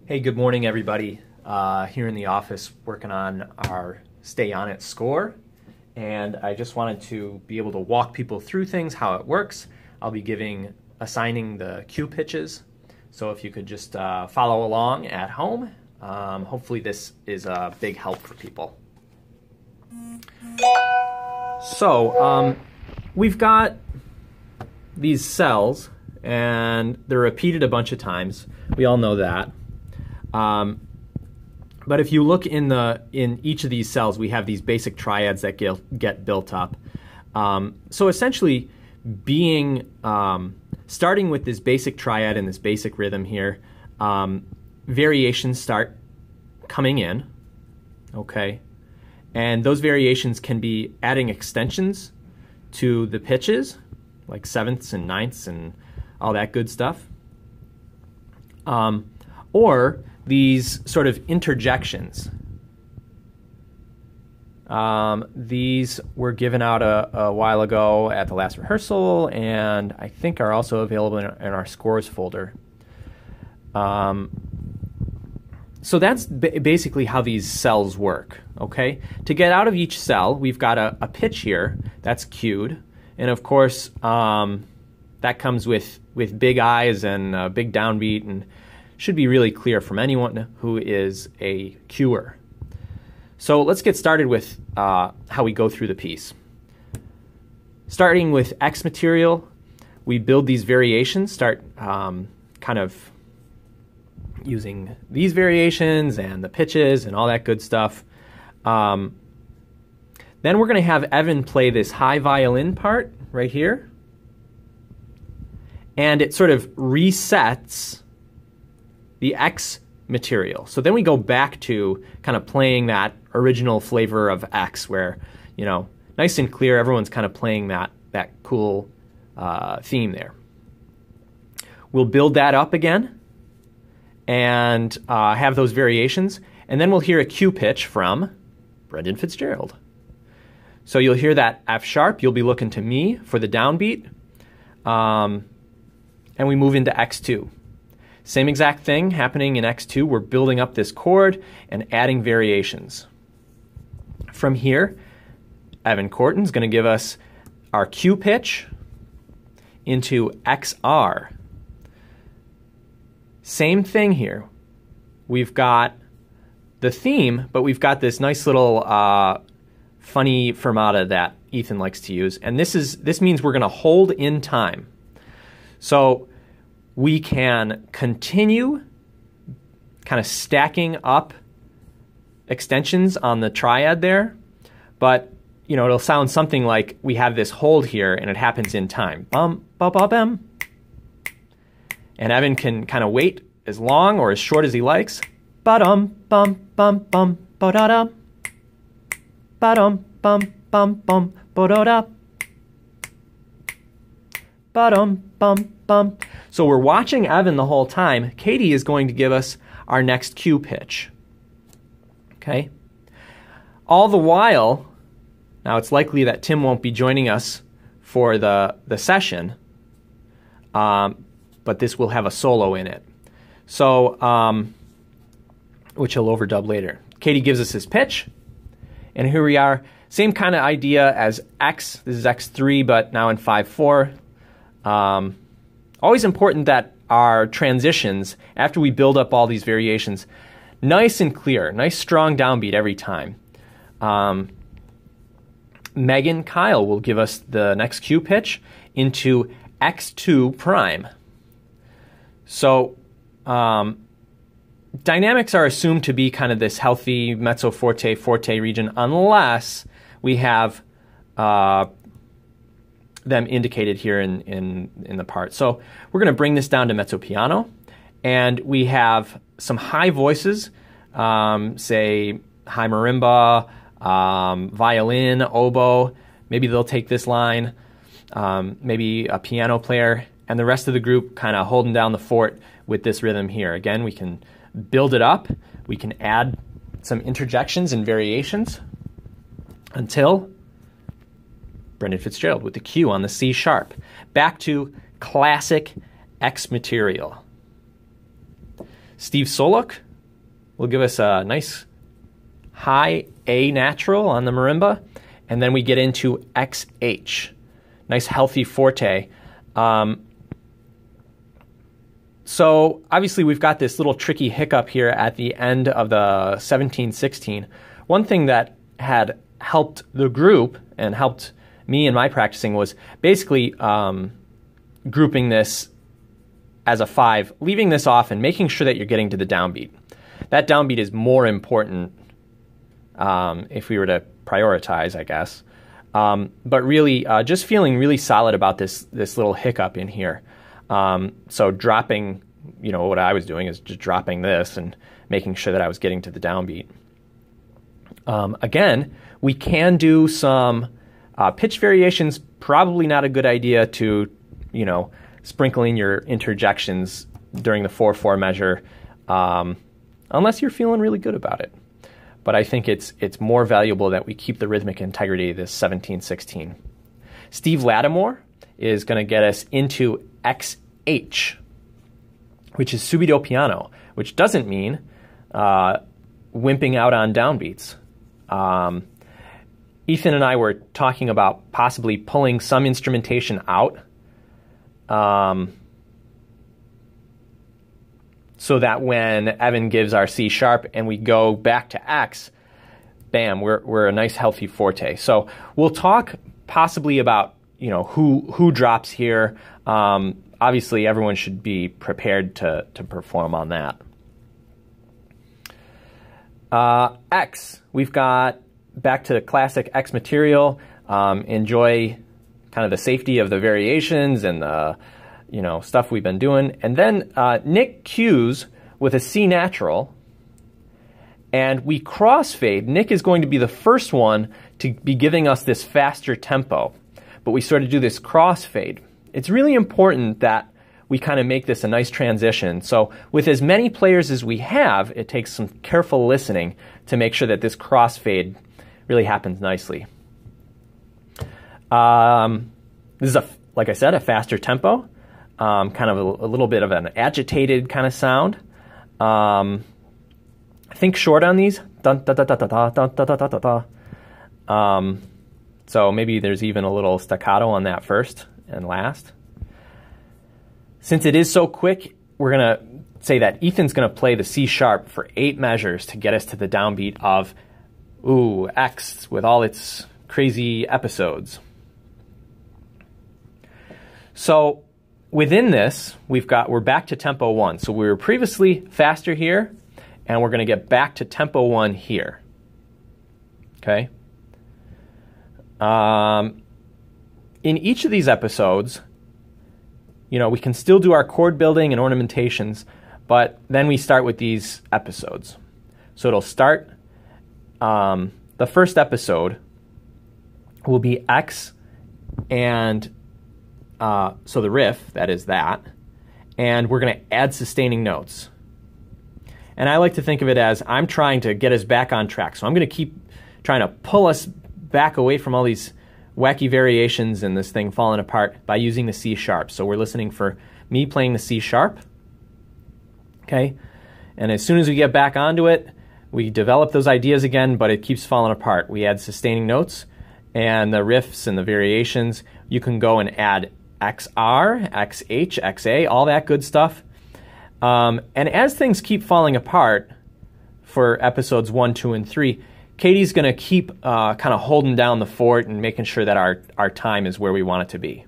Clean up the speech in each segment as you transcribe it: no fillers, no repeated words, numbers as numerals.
Hey, good morning, everybody. Here in the office working on our Stay On It score. And I just wanted to be able to walk people through things, how it works. I'll be assigning the cue pitches. So if you could just follow along at home, hopefully this is a big help for people. So we've got these cells, and they're repeated a bunch of times. We all know that. But if you look in each of these cells, we have these basic triads that get built up. So essentially, starting with this basic triad and this basic rhythm here, variations start coming in, okay? And those variations can be adding extensions to the pitches, like sevenths and ninths and all that good stuff. Or these sort of interjections. These were given out a while ago at the last rehearsal, and I think are also available in our scores folder. So that's basically how these cells work, okay? To get out of each cell, we've got a pitch here that's cued, and of course that comes with big eyes and a big downbeat, and should be really clear from anyone who is a cuer. So let's get started with how we go through the piece. Starting with X material, we build these variations, start kind of using these variations and the pitches and all that good stuff. Then we're going to have Evan play this high violin part right here. And it sort of resets the X material. So then we go back to kind of playing that original flavor of X where, you know, nice and clear, everyone's kind of playing that cool theme there. We'll build that up again and have those variations, and then we'll hear a cue pitch from Brendan Fitzgerald. So you'll hear that F sharp, you'll be looking to me for the downbeat, and we move into X2. Same exact thing happening in X2. We're building up this chord and adding variations. From here, Evan Corton's going to give us our cue pitch into XR. Same thing here. We've got the theme, but we've got this nice little funny fermata that Ethan likes to use. And this means we're going to hold in time. So we can continue kind of stacking up extensions on the triad there, but you know, it'll sound something like we have this hold here and it happens in time. Bum, bum, bum, bum. And Evan can kind of wait as long or as short as he likes. Ba-dum, bum, bum, bum, ba-da-dum. Ba-dum, bum, bum, bum, ba-da-da. Ba-dum, bum, bum. So we're watching Evan the whole time. Katie is going to give us our next cue pitch. Okay? All the while, now it's likely that Tim won't be joining us for the session, but this will have a solo in it. So, which he'll overdub later. Katie gives us his pitch, and here we are. Same kind of idea as X. This is X3, but now in 5/4. Always important that our transitions, after we build up all these variations, nice and clear, nice strong downbeat every time. Megan Kyle will give us the next cue pitch into X2 prime. So dynamics are assumed to be kind of this healthy mezzo forte, forte region, unless we have them indicated here in the part. So we're going to bring this down to mezzo piano, and we have some high voices, say high marimba, violin, oboe. Maybe they'll take this line, maybe a piano player, and the rest of the group kind of holding down the fort with this rhythm here. Again, we can build it up, we can add some interjections and variations until Brendan Fitzgerald with the cue on the C sharp. Back to classic X material. Steve Soluk will give us a nice high A natural on the marimba, and then we get into XH, nice healthy forte. So obviously we've got this little tricky hiccup here at the end of the 17-16. One thing that had helped the group and helped me in my practicing was basically grouping this as a 5, leaving this off and making sure that you're getting to the downbeat. That downbeat is more important if we were to prioritize, I guess. But really, just feeling really solid about this little hiccup in here. So dropping, what I was doing is just dropping this and making sure that I was getting to the downbeat. Again, we can do some pitch variations. Probably not a good idea to, sprinkling your interjections during the 4/4 measure, unless you're feeling really good about it. But I think it's more valuable that we keep the rhythmic integrity of this 17-16. Steve Lattimore is going to get us into XH, which is subito piano, which doesn't mean wimping out on downbeats. Ethan and I were talking about possibly pulling some instrumentation out so that when Evan gives our C sharp and we go back to X, bam, we're a nice healthy forte. So we'll talk possibly about who drops here. Obviously, everyone should be prepared to perform on that. X, we've got back to the classic X material. Enjoy kind of the safety of the variations and the stuff we've been doing. And then Nick cues with a C natural, and we crossfade. Nick is going to be the first one to be giving us this faster tempo, but we sort of do this crossfade. It's really important that we kind of make this a nice transition. So with as many players as we have, it takes some careful listening to make sure that this crossfade really happens nicely. This is, like I said, a faster tempo, kind of a little bit of an agitated kind of sound. Think short on these. Dun, da, da, da, da, da, da, da, da, da, da. So maybe there's even a little staccato on that first and last. Since it is so quick, we're going to say that Ethan's going to play the C sharp for 8 measures to get us to the downbeat of X with all its crazy episodes. So within this, we're back to tempo 1. So we were previously faster here, and we're going to get back to tempo 1 here. Okay? In each of these episodes, we can still do our chord building and ornamentations, but then we start with these episodes. So it'll start, the first episode will be X, and so the riff, that is that, and we're going to add sustaining notes. And I like to think of it as I'm trying to get us back on track. So I'm going to keep trying to pull us back away from all these wacky variations and this thing falling apart by using the C sharp. So we're listening for me playing the C sharp. Okay? And as soon as we get back onto it, we develop those ideas again, but it keeps falling apart. We add sustaining notes and the riffs and the variations. You can go and add XR, XH, XA, all that good stuff. And as things keep falling apart for episodes 1, 2, and 3, Katie's going to keep kind of holding down the fort and making sure that our time is where we want it to be.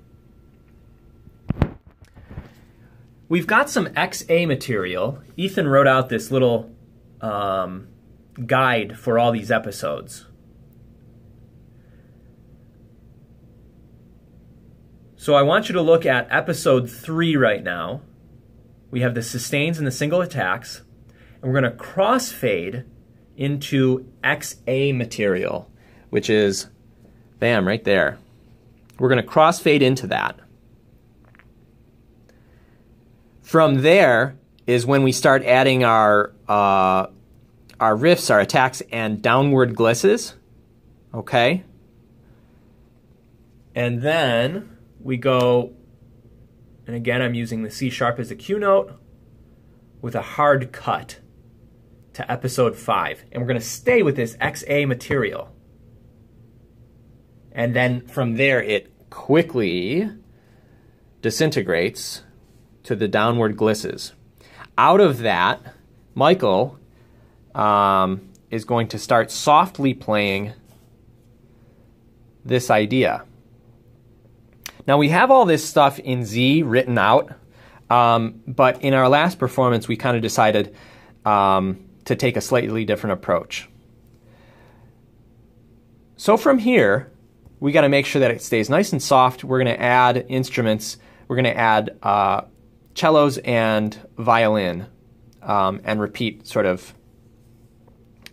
We've got some XA material. Ethan wrote out this little guide for all these episodes. So I want you to look at episode 3 right now. We have the sustains and the single attacks, and we're going to crossfade into XA material, which is, bam, right there. We're going to crossfade into that. From there is when we start adding our riffs, our attacks, and downward glisses. Okay? And then we go, and again I'm using the C sharp as a Q note. with a hard cut to episode 5. And we're going to stay with this XA material. And then from there, it quickly disintegrates to the downward glisses. Out of that, Michael is going to start softly playing this idea. Now we have all this stuff in Z written out, but in our last performance we kind of decided to take a slightly different approach. So from here, we got to make sure that it stays nice and soft. We're going to add instruments. We're going to add cellos and violin and repeat sort of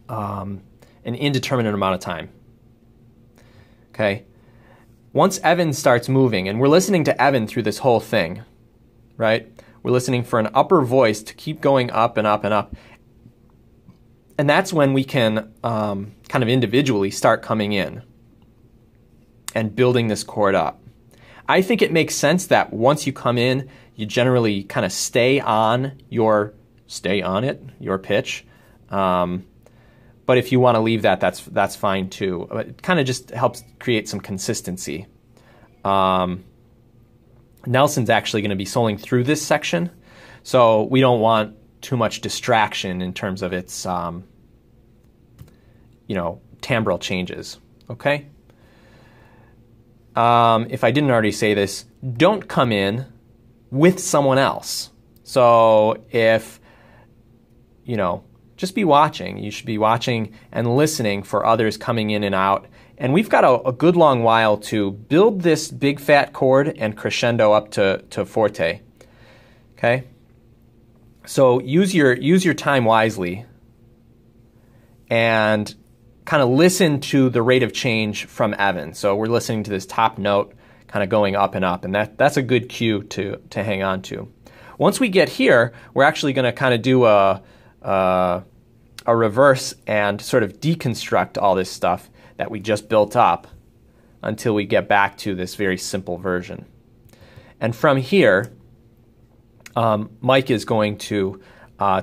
an indeterminate amount of time. Okay. Once Evan starts moving, and we're listening to Evan through this whole thing, right? We're listening for an upper voice to keep going up and up and up. And that's when we can kind of individually start coming in and building this chord up. I think it makes sense that once you come in, you generally kind of stay on your pitch. But if you want to leave that, that's fine too. It kind of just helps create some consistency. Nelson's actually going to be soloing through this section, so we don't want too much distraction in terms of its, timbral changes. Okay. If I didn't already say this, don't come in with someone else. So if just be watching. You should be watching and listening for others coming in and out. And we've got a good long while to build this big fat chord and crescendo up to forte. Okay? So use your time wisely and kind of listen to the rate of change from Evan. So we're listening to this top note kind of going up and up, and that's a good cue to hang on to. Once we get here, we're actually going to kind of do a reverse and sort of deconstruct all this stuff that we just built up until we get back to this very simple version. And from here, Mike is going to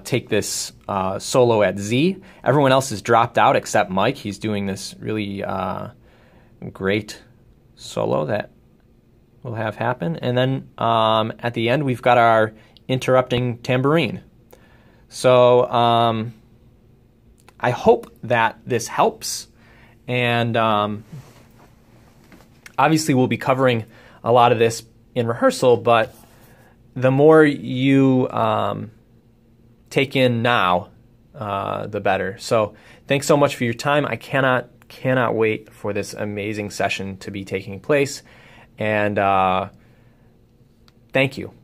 take this solo at Z. Everyone else has dropped out except Mike. He's doing this really great solo that we'll have happen. And then at the end, we've got our interrupting tambourine. So I hope that this helps, and obviously we'll be covering a lot of this in rehearsal, but the more you take in now, the better. So thanks so much for your time. I cannot wait for this amazing session to be taking place, and thank you.